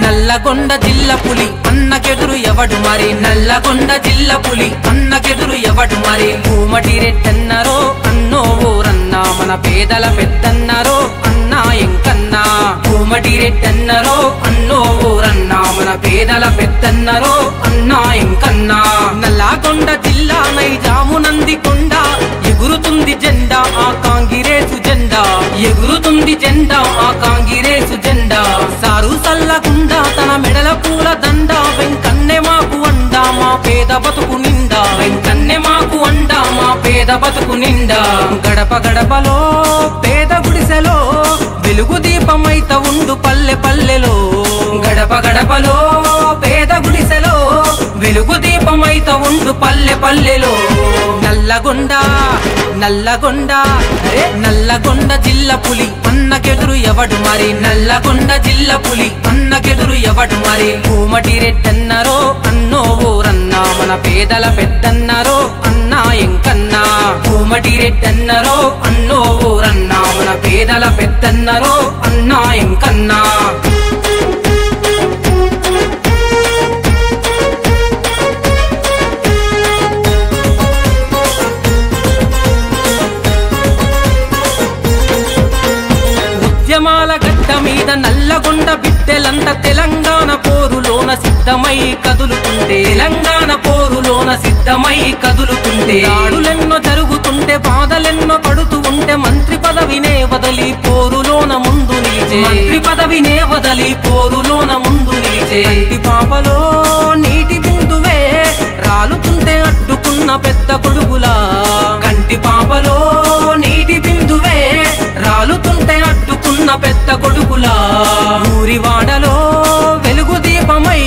నల్లగొండ జిల్లా పులి అన్నకెదురు ఎవడు మరి నల్లగొండ జిల్లా పులి అన్నకెదురు ఎవడు మరి కోమటి రెడ్డన్నారో అన్నో ఊరన్నా మన పేదల పెద్దన్నారో అన్నా ఎంకన్నా కోమటి రెడ్డన్నారో అన్నో ఊరన్నా మన పేదల పెద్దన్నారో అన్నా ఎంకన్నా నల్లగొండ జిల్లా నైజాము నందికొండ ఎగురుతుంది జెండా ఆ కాంగ్రెసు జెండా ఎగురుతుంది జెండా ఆ కాంగ్రెసు జెండా సారు సల్లగుండా తన మెడల పూల దండ వెంకన్నే మాకు అండా మా పేద బతుకు నిండా వెంకన్నే మాకు అండా మా పేద బతుకు నిండా గడప గడపలో పేద గుడిసెలో వెలుగు దీపమైత ఉండు పల్లె పల్లెలో గడప గడపలో పేద గుడిసెలో వెలుగు దీపమైత ఉండు పల్లె పల్లెలో నల్లగొండ నల్లగొండ నల్లగొండ జిల్లా పులి అన్నకెదురు ఎవడు మరి నల్లగొండ జిల్లా పులి అన్నకెదురు ఎవడు మరి కోమటి రెడ్డన్నారో అన్నో ఊరన్నా మన పేదల పెద్దన్నారో అన్నా ఎంకన్నా కోమటి రెడ్డన్నారో అన్నో ఊరన్నా మన పేదల పెద్దన్నారో అన్నా ఎంకన్నా ఉద్యమాల గడ్డ మీద నల్లగొండ బిడ్డలంత తెలంగాణ పోరులోన సిద్ధమై కదులుతుంటే తెలంగాణ పోరులోన సిద్ధమై కదులుతుంటే ఆడులెన్నో జరుగుతుంటే బాధలెన్నో పడుతూ ఉంటే మంత్రి పదవినే వదలి పోరులోన ముందు నిలిచే మంత్రి పదవినే వదలి పోరులోన ముందు నిలిచే కంటి పాపలో నీటి బిందువే రాలుతుంటే అడ్డుకున్న పెద్ద కొడుకులా కంటి పాపలో నీటి బిందువే రాలుతుంటే అడ్డుకున్న పెద్ద కొడుకులా ఊరివాడలో వెలుగు దీపమై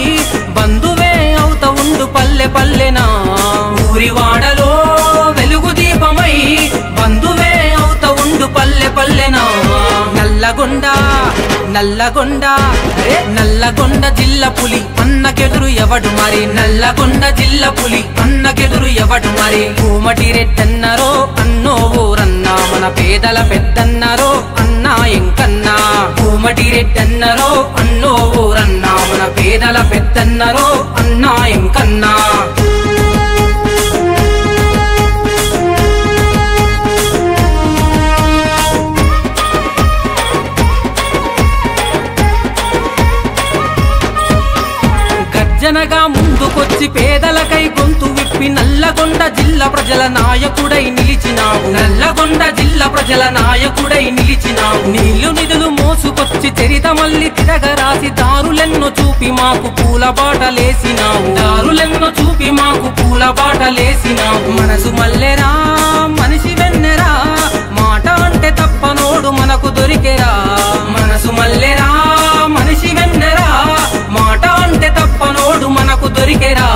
బంధువే అవుత ఉండు పల్లె పల్లెనా ఊరివాడలో వెలుగు దీపమై బంధువే అవుత ఉండు పల్లె పల్లెనా నల్లగొండ నల్లగొండ నల్లగొండ జిల్లా పులి అన్నకెదురు ఎవడు మరి నల్లగొండ జిల్లా పులి అన్నకెదురు ఎవడు మరి కోమటి రెడ్డన్నారో అన్నో ఊరన్నా మన పేదల పెద్దన్నారో అన్నా ఎంకన్నా కోమటి రెడ్డన్నారో అన్నో ఊరన్నా మన పేదల పెద్దన్నారో అన్నా ఎంకన్నా జనగా ముందుకొచ్చి పేదలకై గొంతు విప్పి నల్లగొండ జిల్లా ప్రజల నాయకుడై నిలిచినావు నల్లగొండ జిల్లా ప్రజల నాయకుడై నిలిచినావు నీళ్లు నిధులు మోసుకొచ్చి చరిత మళ్ళీ తిరగరాసి దారులెన్నో చూపి మాకు పూల బాటలేసినావు దారులెన్నో చూపి మాకు పూల బాటలేసినావు మనసు మల్లెరా మనిషి వెన్నెరా మాట అంటే తప్పనోడు మనకు దొరికెరా మనసు మల్లెరా మనిషి వెన్నెరా మాట అంటే తప్పనోడు మనకు దొరికెరా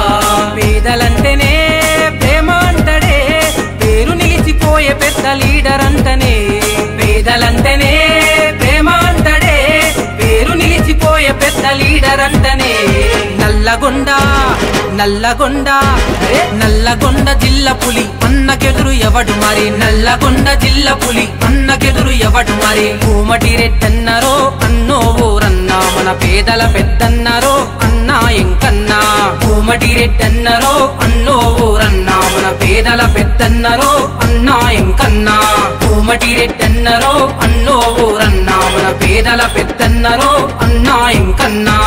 పేదలంటేనే ప్రేమ అంటడే పేరు నిలిచిపోయే పెద్ద లీడర్ అంటనే పేదలంటేనే ప్రేమ అంటడే పేరు నిలిచిపోయే పెద్ద లీడర్ అంటనే నల్లగొండ నల్లగొండ నల్లగొండ జిల్లా పులి అన్నకెదురు ఎవడు మరి నల్లగొండ జిల్లా పులి అన్నకెదురు ఎవడు మరి కోమటి రెడ్డన్నారో అన్నో ఊరన్నా మన పేదల పెద్దన్నారో అన్నా ఎంకన్నా కోమటి రెడ్డన్నారో అన్నో ఊరన్నా మన పేదల పెద్దన్నారో అన్నా ఎంకన్నా కోమటి రెడ్డన్నారో అన్నో ఊరన్నా మన పేదల పెద్దన్నారో అన్నా ఎంకన్నా